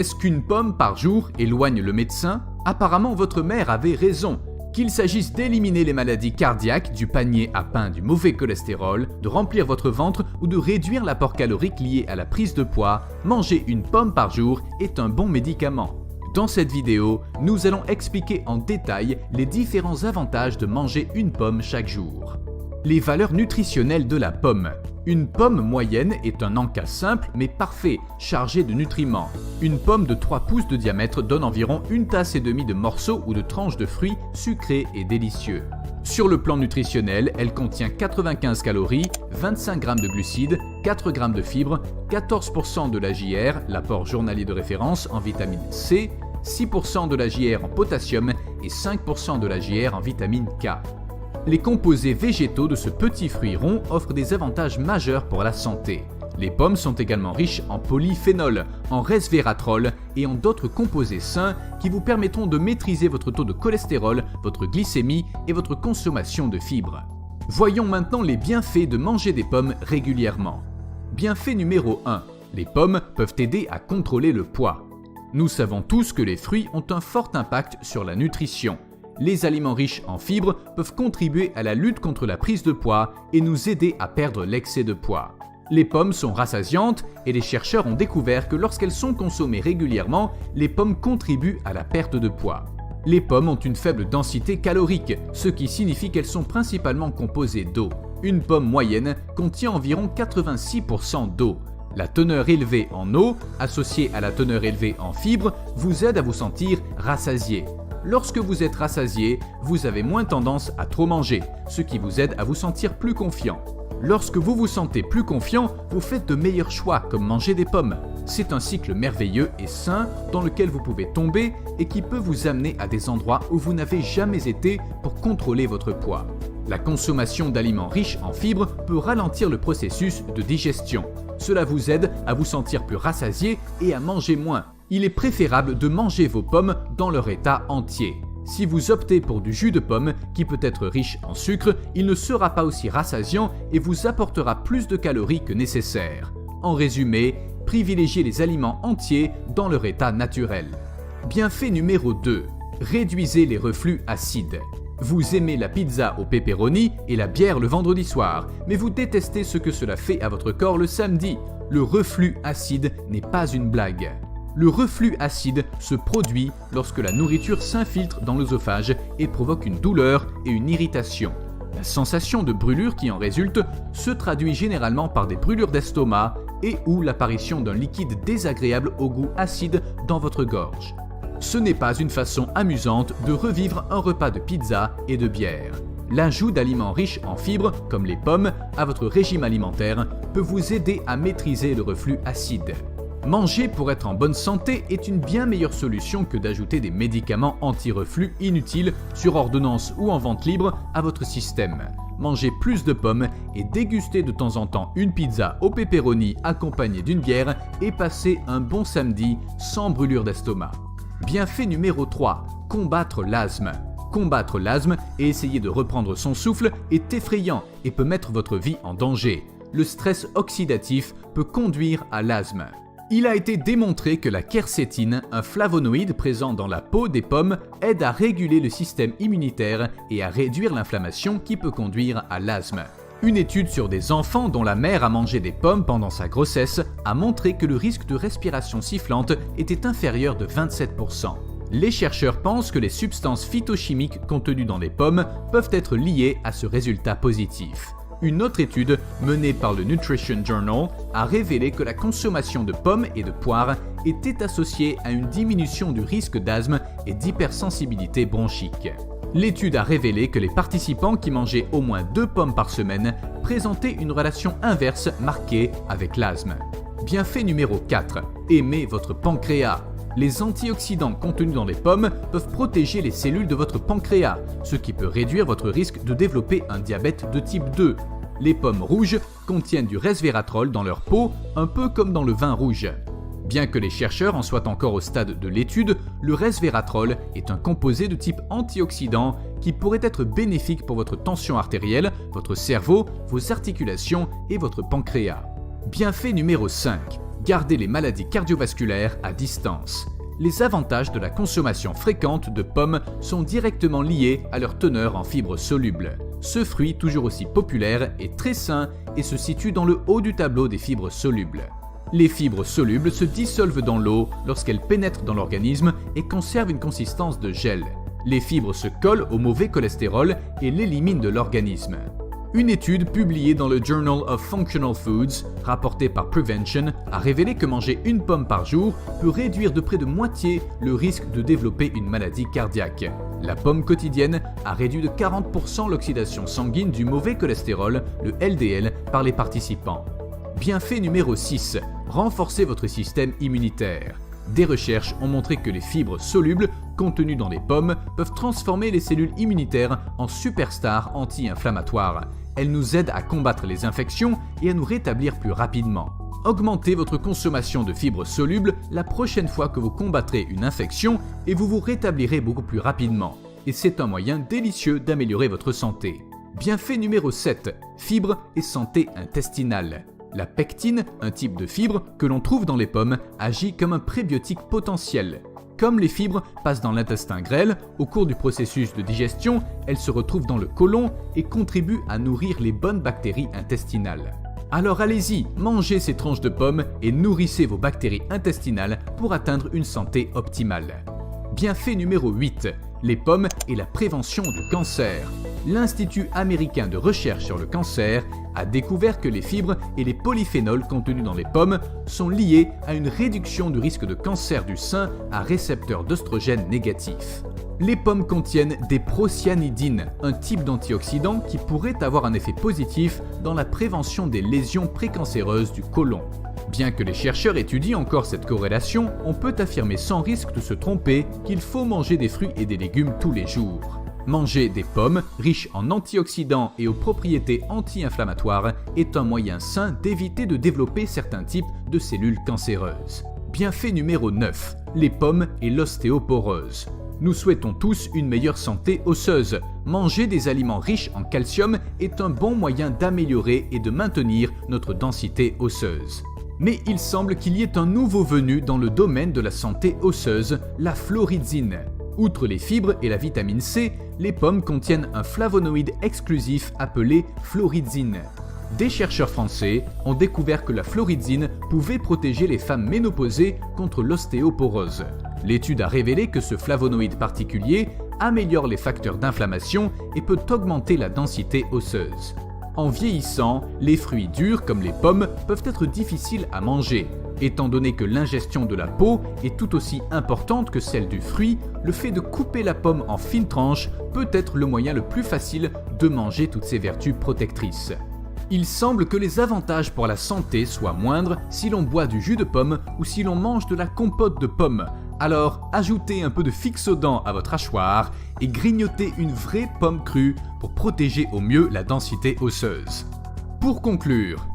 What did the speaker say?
Est-ce qu'une pomme par jour éloigne le médecin? Apparemment votre mère avait raison. Qu'il s'agisse d'éliminer les maladies cardiaques, du panier à pain du mauvais cholestérol, de remplir votre ventre ou de réduire l'apport calorique lié à la prise de poids, manger une pomme par jour est un bon médicament. Dans cette vidéo, nous allons expliquer en détail les différents avantages de manger une pomme chaque jour. Les valeurs nutritionnelles de la pomme. Une pomme moyenne est un encas simple mais parfait, chargé de nutriments. Une pomme de 3 pouces de diamètre donne environ 1,5 tasses de morceaux ou de tranches de fruits sucrés et délicieux. Sur le plan nutritionnel, elle contient 95 calories, 25 g de glucides, 4 g de fibres, 14% de la JR, l'apport journalier de référence en vitamine C, 6% de la JR en potassium et 5% de la JR en vitamine K. Les composés végétaux de ce petit fruit rond offrent des avantages majeurs pour la santé. Les pommes sont également riches en polyphénol, en resveratrol et en d'autres composés sains qui vous permettront de maîtriser votre taux de cholestérol, votre glycémie et votre consommation de fibres. Voyons maintenant les bienfaits de manger des pommes régulièrement. Bienfait numéro 1. Les pommes peuvent aider à contrôler le poids. Nous savons tous que les fruits ont un fort impact sur la nutrition. Les aliments riches en fibres peuvent contribuer à la lutte contre la prise de poids et nous aider à perdre l'excès de poids. Les pommes sont rassasiantes et les chercheurs ont découvert que lorsqu'elles sont consommées régulièrement, les pommes contribuent à la perte de poids. Les pommes ont une faible densité calorique, ce qui signifie qu'elles sont principalement composées d'eau. Une pomme moyenne contient environ 86% d'eau. La teneur élevée en eau, associée à la teneur élevée en fibres, vous aide à vous sentir rassasié. Lorsque vous êtes rassasié, vous avez moins tendance à trop manger, ce qui vous aide à vous sentir plus confiant. Lorsque vous vous sentez plus confiant, vous faites de meilleurs choix comme manger des pommes. C'est un cycle merveilleux et sain dans lequel vous pouvez tomber et qui peut vous amener à des endroits où vous n'avez jamais été pour contrôler votre poids. La consommation d'aliments riches en fibres peut ralentir le processus de digestion. Cela vous aide à vous sentir plus rassasié et à manger moins. Il est préférable de manger vos pommes dans leur état entier. Si vous optez pour du jus de pomme qui peut être riche en sucre, il ne sera pas aussi rassasiant et vous apportera plus de calories que nécessaire. En résumé, privilégiez les aliments entiers dans leur état naturel. Bienfait numéro 2. Réduisez les reflux acides. Vous aimez la pizza au pepperoni et la bière le vendredi soir, mais vous détestez ce que cela fait à votre corps le samedi. Le reflux acide n'est pas une blague. Le reflux acide se produit lorsque la nourriture s'infiltre dans l'œsophage et provoque une douleur et une irritation. La sensation de brûlure qui en résulte se traduit généralement par des brûlures d'estomac et ou l'apparition d'un liquide désagréable au goût acide dans votre gorge. Ce n'est pas une façon amusante de revivre un repas de pizza et de bière. L'ajout d'aliments riches en fibres, comme les pommes, à votre régime alimentaire peut vous aider à maîtriser le reflux acide. Manger pour être en bonne santé est une bien meilleure solution que d'ajouter des médicaments anti-reflux inutiles sur ordonnance ou en vente libre à votre système. Mangez plus de pommes et dégustez de temps en temps une pizza au pepperoni accompagnée d'une bière et passez un bon samedi sans brûlure d'estomac. Bienfait numéro 3. Combattre l'asthme. Combattre l'asthme et essayer de reprendre son souffle est effrayant et peut mettre votre vie en danger. Le stress oxydatif peut conduire à l'asthme. Il a été démontré que la quercétine, un flavonoïde présent dans la peau des pommes, aide à réguler le système immunitaire et à réduire l'inflammation qui peut conduire à l'asthme. Une étude sur des enfants dont la mère a mangé des pommes pendant sa grossesse a montré que le risque de respiration sifflante était inférieur de 27%. Les chercheurs pensent que les substances phytochimiques contenues dans les pommes peuvent être liées à ce résultat positif. Une autre étude, menée par le Nutrition Journal, a révélé que la consommation de pommes et de poires était associée à une diminution du risque d'asthme et d'hypersensibilité bronchique. L'étude a révélé que les participants qui mangeaient au moins 2 pommes par semaine présentaient une relation inverse marquée avec l'asthme. Bienfait numéro 4. Aimez votre pancréas. Les antioxydants contenus dans les pommes peuvent protéger les cellules de votre pancréas, ce qui peut réduire votre risque de développer un diabète de type 2. Les pommes rouges contiennent du resveratrol dans leur peau, un peu comme dans le vin rouge. Bien que les chercheurs en soient encore au stade de l'étude, le resveratrol est un composé de type antioxydant qui pourrait être bénéfique pour votre tension artérielle, votre cerveau, vos articulations et votre pancréas. Bienfait numéro 5. gardez les maladies cardiovasculaires à distance. Les avantages de la consommation fréquente de pommes sont directement liés à leur teneur en fibres solubles. Ce fruit, toujours aussi populaire, est très sain et se situe dans le haut du tableau des fibres solubles. Les fibres solubles se dissolvent dans l'eau lorsqu'elles pénètrent dans l'organisme et conservent une consistance de gel. Les fibres se collent au mauvais cholestérol et l'éliminent de l'organisme. Une étude publiée dans le Journal of Functional Foods, rapportée par Prevention, a révélé que manger une pomme par jour peut réduire de près de moitié le risque de développer une maladie cardiaque. La pomme quotidienne a réduit de 40% l'oxydation sanguine du mauvais cholestérol, le LDL, par les participants. Bienfait numéro 6. Renforcez votre système immunitaire. Des recherches ont montré que les fibres solubles contenues dans les pommes peuvent transformer les cellules immunitaires en superstars anti-inflammatoires. Elles nous aident à combattre les infections et à nous rétablir plus rapidement. Augmentez votre consommation de fibres solubles la prochaine fois que vous combattrez une infection et vous vous rétablirez beaucoup plus rapidement. Et c'est un moyen délicieux d'améliorer votre santé. Bienfait numéro 7. Fibres et santé intestinale. La pectine, un type de fibre que l'on trouve dans les pommes, agit comme un prébiotique potentiel. Comme les fibres passent dans l'intestin grêle, au cours du processus de digestion, elles se retrouvent dans le côlon et contribuent à nourrir les bonnes bactéries intestinales. Alors allez-y, mangez ces tranches de pommes et nourrissez vos bactéries intestinales pour atteindre une santé optimale. Bienfait numéro 8. Les pommes et la prévention du cancer. L'Institut américain de recherche sur le cancer a découvert que les fibres et les polyphénols contenus dans les pommes sont liés à une réduction du risque de cancer du sein à récepteurs d'œstrogènes négatifs. Les pommes contiennent des procyanidines, un type d'antioxydant qui pourrait avoir un effet positif dans la prévention des lésions précancéreuses du côlon. Bien que les chercheurs étudient encore cette corrélation, on peut affirmer sans risque de se tromper qu'il faut manger des fruits et des légumes tous les jours. Manger des pommes, riches en antioxydants et aux propriétés anti-inflammatoires, est un moyen sain d'éviter de développer certains types de cellules cancéreuses. Bienfait numéro 9. Les pommes et l'ostéoporose. Nous souhaitons tous une meilleure santé osseuse. Manger des aliments riches en calcium est un bon moyen d'améliorer et de maintenir notre densité osseuse. Mais il semble qu'il y ait un nouveau venu dans le domaine de la santé osseuse, la florizine. Outre les fibres et la vitamine C, les pommes contiennent un flavonoïde exclusif appelé florizine. Des chercheurs français ont découvert que la florizine pouvait protéger les femmes ménopausées contre l'ostéoporose. L'étude a révélé que ce flavonoïde particulier améliore les facteurs d'inflammation et peut augmenter la densité osseuse. En vieillissant, les fruits durs comme les pommes peuvent être difficiles à manger. Étant donné que l'ingestion de la peau est tout aussi importante que celle du fruit, le fait de couper la pomme en fines tranches peut être le moyen le plus facile de manger toutes ces vertus protectrices. Il semble que les avantages pour la santé soient moindres si l'on boit du jus de pomme ou si l'on mange de la compote de pommes. Alors, ajoutez un peu de Fixodent à votre hachoir et grignotez une vraie pomme crue pour protéger au mieux la densité osseuse. Pour conclure,